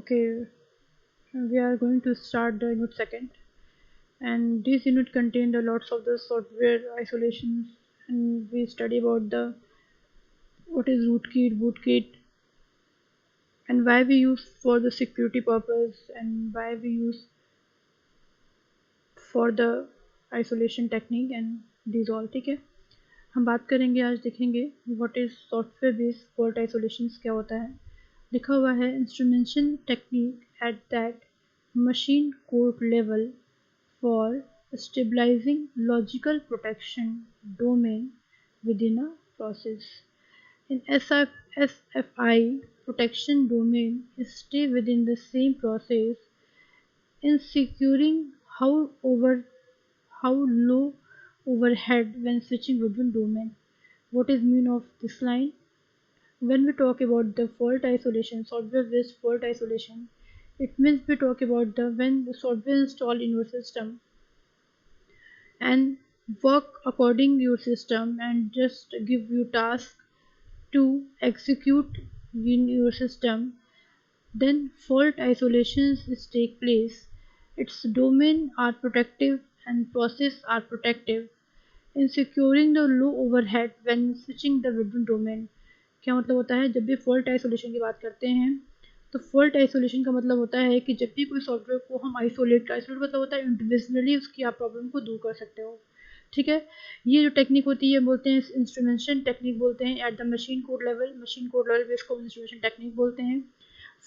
Okay, we are going to start the unit second, and this unit contained a lots of the software isolations, and we study about the what is rootkit, bootkit, and why we use for the security purpose, and why we use for the isolation technique, and these all. ठीक है, हम बात करेंगे आज, देखेंगे what is software based fault isolations क्या होता है. लिखा हुआ है instrumentation technique at that machine code level for stabilizing logical protection domain within a process. In SFI, protection domain stay within the same process in securing how low overhead when switching between domain. What is mean of this line? When we talk about the fault isolation, software based fault isolation, it means we talk about the when the software installed in your system and work according your system and just give you task to execute in your system, then fault isolations is take place. Its domain are protective and process are protective in securing the low overhead when switching the between domain. क्या मतलब होता है, जब भी fault isolation की बात करते हैं तो फॉल्ट आइसोलेशन का मतलब होता है कि जब भी कोई सॉफ्टवेयर को हम आइसोलेट मतलब होता है इंडिविजुअली उसकी आप प्रॉब्लम को दूर कर सकते हो. ठीक है, ये जो टेक्निक होती है बोलते हैं इंस्ट्रूमेंटेशन टेक्निक बोलते हैं at the machine code level पे इसको इंस्ट्रूमेंटेशन टेक्निक बोलते हैं.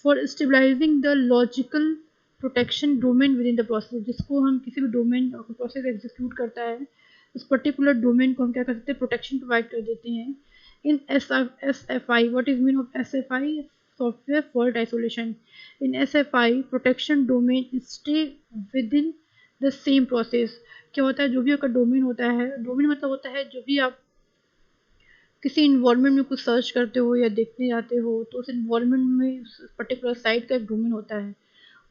For stabilizing the logical protection domain within the process, जिसको हम किसी भी डोमेन प्रोसेस एग्जीक्यूट करता है उस पर्टिकुलर डोमेन को हम क्या कर सकते हैं, प्रोटेक्शन प्रोवाइड कर देते हैं. इन SFI, what is mean of SFI? Software fault isolation. In SFI, protection domain stay within the same process. क्या होता है, जो भी आपका डोमेन होता है, डोमेन मतलब होता है जो भी आप किसी इन्वायरमेंट में कुछ सर्च करते हो या देखने जाते हो तो उस इन्वायरमेंट में उस पर्टिकुलर साइट का एक डोमेन होता है.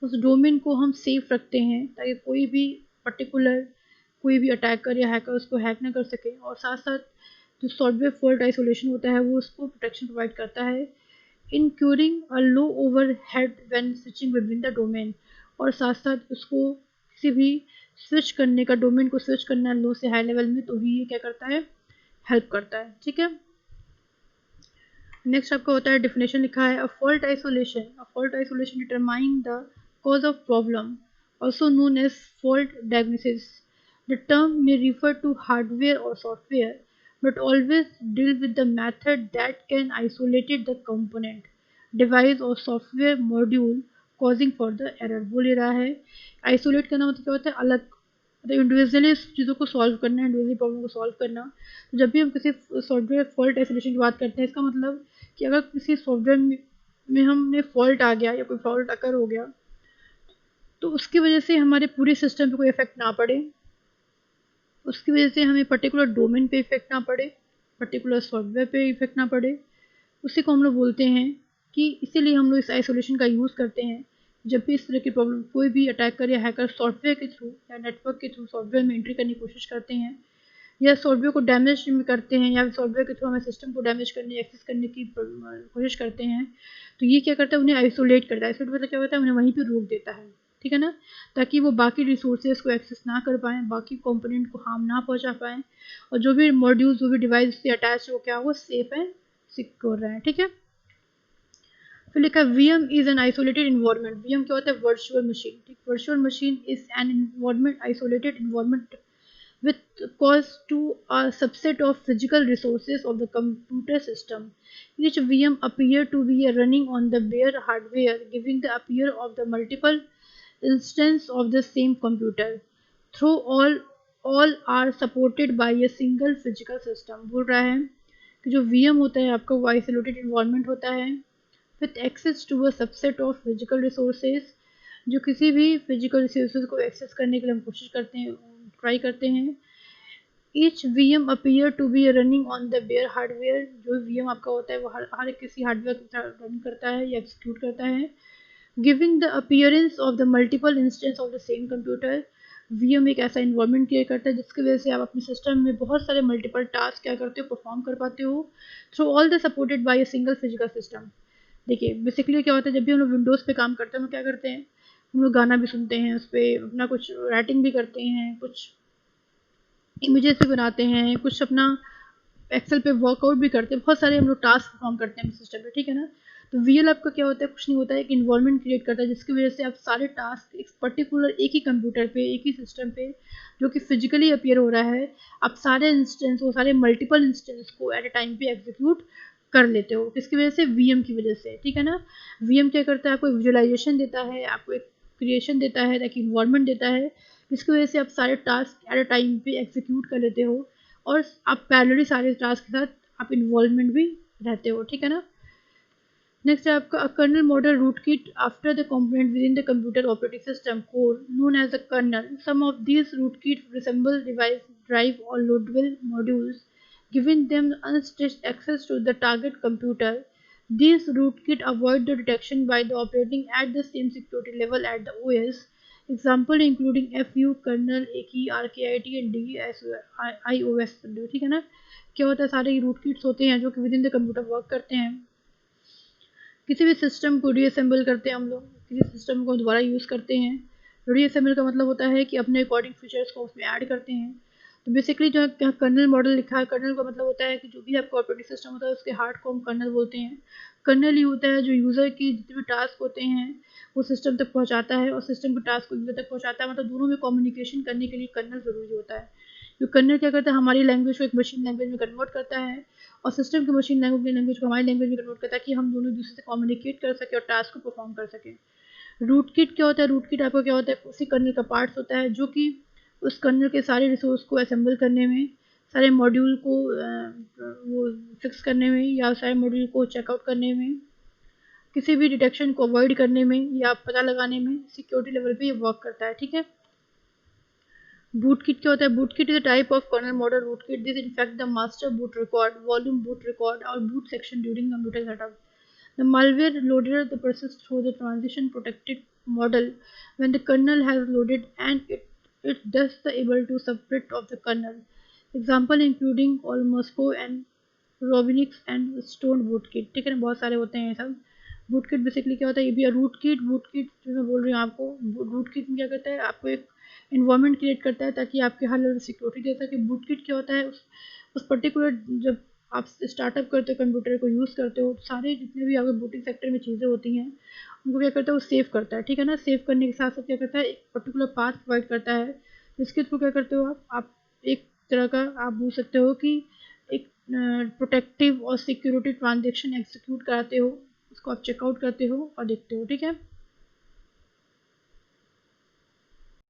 उस डोमेन को हम सेफ रखते हैं ताकि कोई भी पर्टिकुलर कोई भी अटैकर या हैकर उसको हैक ना कर सके, और साथ साथ जो सॉफ्टवेयर फॉल्ट आइसोलेशन होता है वो उसको प्रोटेक्शन प्रोवाइड करता है incurring a low overhead when switching between the domain, और साथ साथ उसको किसी भी स्विच करने का डोमेन को स्विच करना लो से हाई लेवल में तो भी ये क्या करता है, हेल्प करता है. ठीक है, नेक्स्ट आपका होता है डिफिनेशन लिखा है a fault isolation determine the cause of problem also known as fault diagnosis. The term may refer to hardware or software but always deal with the method that can isolate the component, device or software module causing for the error. बोल ही रहा है isolate करना मतलब क्या होता है, अलग मतलब इंडिविजुअली चीज़ों को सॉल्व करना, इंडिविजुअली प्रॉब्लम को सॉल्व करना. तो जब भी हम किसी सॉफ्टवेयर फॉल्ट आइसोलेशन की बात करते हैं इसका मतलब कि अगर किसी सॉफ्टवेयर में हमने फॉल्ट आ गया या कोई फॉल्ट अकर हो गया तो उसकी वजह से हमारे पूरे सिस्टम पे कोई इफेक्ट ना पड़े, उसकी वजह से हमें पर्टिकुलर डोमेन पे इफेक्ट ना पड़े, पर्टिकुलर सॉफ्टवेयर पे इफेक्ट ना पड़े, उसी को हम लोग बोलते हैं कि इसीलिए हम लोग इस आइसोलेशन का यूज़ करते हैं. जब भी इस तरह की प्रॉब्लम कोई भी अटैकर या हैकर सॉफ्टवेयर के थ्रू या नेटवर्क के थ्रू सॉफ्टवेयर में एंट्री करने की कोशिश करते हैं या सॉफ्टवेयर को डैमेज करते हैं या सॉफ्टवेयर के थ्रू हमें सिस्टम को डैमेज करने एक्सेस करने की कोशिश करते हैं, तो ये क्या करता है, उन्हें आइसोलेट करता है. आइसोलेट मतलब क्या होता है, उन्हें वहीं पर रोक देता है. ठीक है ना, ताकि वो बाकी रिसोर्सेज को एक्सेस ना कर पाएँ, बाकी कंपोनेंट को हार्म ना पहुंचा पाएँ, और जो भी मॉड्यूल्स जो भी डिवाइस से अटैच हो क्या हो सेफ एंड सिक्योर रहे. ठीक है, फिर लिखा VM is an isolated environment. VM क्या होता है, वर्चुअल मशीन. ठीक, virtual machine is an environment isolated environment with cause to a subset of physical resources of the computer system. Each VM appear to be running on the bare hardware, giving the appear of the multiple instance of the same computer. Through all are supported by a single physical system. बोल रहा है कि जो VM होता है आपका वो isolated environment होता है with access to a subset of physical resources, जो किसी भी फिजिकल रिसोर्सेज को एक्सेस करने के लिए हम कोशिश करते हैं, ट्राई करते हैं. Each VM appear to be running on the bare hardware. जो VM आपका होता है वो हर किसी हार्डवेयर के साथ रन करता है या एग्जीक्यूट करता है. Giving the appearance of the multiple instance of the same computer. VM एक ऐसा इन्वायरमेंट क्रिएट करता है जिसकी वजह से आप अपने सिस्टम में बहुत सारे मल्टीपल टास्क क्या करते हो, परफॉर्म कर पाते हो through all the supported by a single physical system. देखिए बेसिकली क्या होता है, जब भी हम लोग विंडोज़ पे काम करते हैं, हम लोग क्या करते हैं, हम लोग गाना भी सुनते हैं उस पर, अपना कुछ राइटिंग भी करते हैं, कुछ इमेजेस भी बनाते हैं, कुछ अपना एक्सेल पे वर्कआउट भी करते हैं, बहुत सारे हम लोग टास्क परफॉर्म करते हैं सिस्टम पे, ठीक है ना। तो वीएल आपका क्या होता है, कुछ नहीं होता है, एक इन्वायरमेंट क्रिएट करता है जिसकी वजह से आप सारे टास्क एक पर्टिकुलर एक ही कंप्यूटर पे, एक ही सिस्टम पे जो कि फिजिकली अपीयर हो रहा है, आप सारे इंस्टेंस वो सारे मल्टीपल इंस्टेंस को एट ए टाइम पे एग्जीक्यूट कर लेते हो। किसकी वजह से, वीएम की वजह से, ठीक है ना। वीएम क्या करता है, आपको विजुअलाइजेशन देता है, आपको एक क्रिएशन देता है, एक इन्वायरमेंट देता है, जिसकी वजह से आप सारे टास्क एट अ टाइम पे एग्जीक्यूट कर लेते हो और आप पैरेलली सारे टास्क के साथ आप इन्वॉल्वमेंट भी रहते हो, ठीक है ना। नेक्स्ट है आपका kernel model rootkit after the component within the computer operating system core known as the kernel. Some of these rootkits resemble device drive or loadable modules, giving them unstitched access to the target computer. These rootkits avoid the detection by the operating at the same security level at the OS. Example including FU kernel AKI RKIT and DIOS, ठीक है ना। क्या होता है, सारे root kits होते हैं जो कि with in the computer work करते हैं। किसी भी सिस्टम को रीअसेंबल करते हैं हम लोग, किसी सिस्टम को दोबारा यूज़ करते हैं। रीअसेंबल का मतलब होता है कि अपने अकॉर्डिंग फीचर्स को उसमें ऐड करते हैं। तो बेसिकली जो क्या कर्नल मॉडल लिखा है, कर्नल का मतलब होता है कि जो भी आपका ऑपरेटिंग सिस्टम होता है उसके हार्ट को हम कर्नल बोलते हैं। कर्नल ही होता है जो यूज़र की जितने भी टास्क होते हैं वो सिस्टम तक पहुंचाता है और सिस्टम के टास्क को यूज़र तक पहुंचाता है, मतलब दोनों में कम्युनिकेशन करने के लिए कर्नल ज़रूरी होता है। तो कर्नल क्या करता है, हमारी लैंग्वेज को एक मशीन लैंग्वेज में कन्वर्ट करता है और सिस्टम की मशीन लैंग्वेज को हमारी लैंग्वेज में कन्वर्ट करता है कि हम दोनों दूसरे से कम्युनिकेट कर सकें और टास्क को परफॉर्म कर सकें। रूट किट क्या होता है, रूट किट आपको क्या होता है, उसी कर्नल का पार्ट्स होता है जो कि उस कर्नल के सारे रिसोर्स को असेंबल करने में, सारे मॉड्यूल को वो फिक्स करने में या सारे मॉड्यूल को चेकआउट करने में, किसी भी डिटेक्शन को अवॉइड करने में या पता लगाने में सिक्योरिटी लेवल पे ये वर्क करता है, ठीक है। बूटकिट क्या होता है, bootkit is a type of kernel model rootkit. This infects the master boot record, volume boot record और boot section during computer setup. The malware loader the persists through the transition protected model when the kernel has loaded and it thus the able to subset of the kernel. Example including all Moscow and Robinix and Stone bootkit, ठीक है ना, बहुत सारे होते हैं ये सब। बूटकिट basically क्या होता है, ये भी बूटकिट जो मैं बोल रही हूँ आपको, बूटकिट में क्या करता है, आपको एक इन्वायरमेंट क्रिएट करता है ताकि आपके हर लेवल सिक्योरिटी दे सके। बूटकिट क्या होता है, उस पर्टिकुलर जब आप स्टार्टअप करते हो, कंप्यूटर को यूज़ करते हो, सारे जितने भी आपके बूटिंग सेक्टर में चीज़ें होती हैं उनको क्या करता है, वो सेव करता है, ठीक है ना। सेव करने के साथ साथ क्या करता है, एक पर्टिकुलर पाथ प्रोवाइड करता है जिसके थ्रू क्या करते हो आप एक तरह का आप बोल सकते हो कि एक प्रोटेक्टिव और सिक्योरिटी ट्रांजेक्शन एग्जीक्यूट कराते हो, उसको आप चेकआउट करते हो और देखते हो, ठीक है।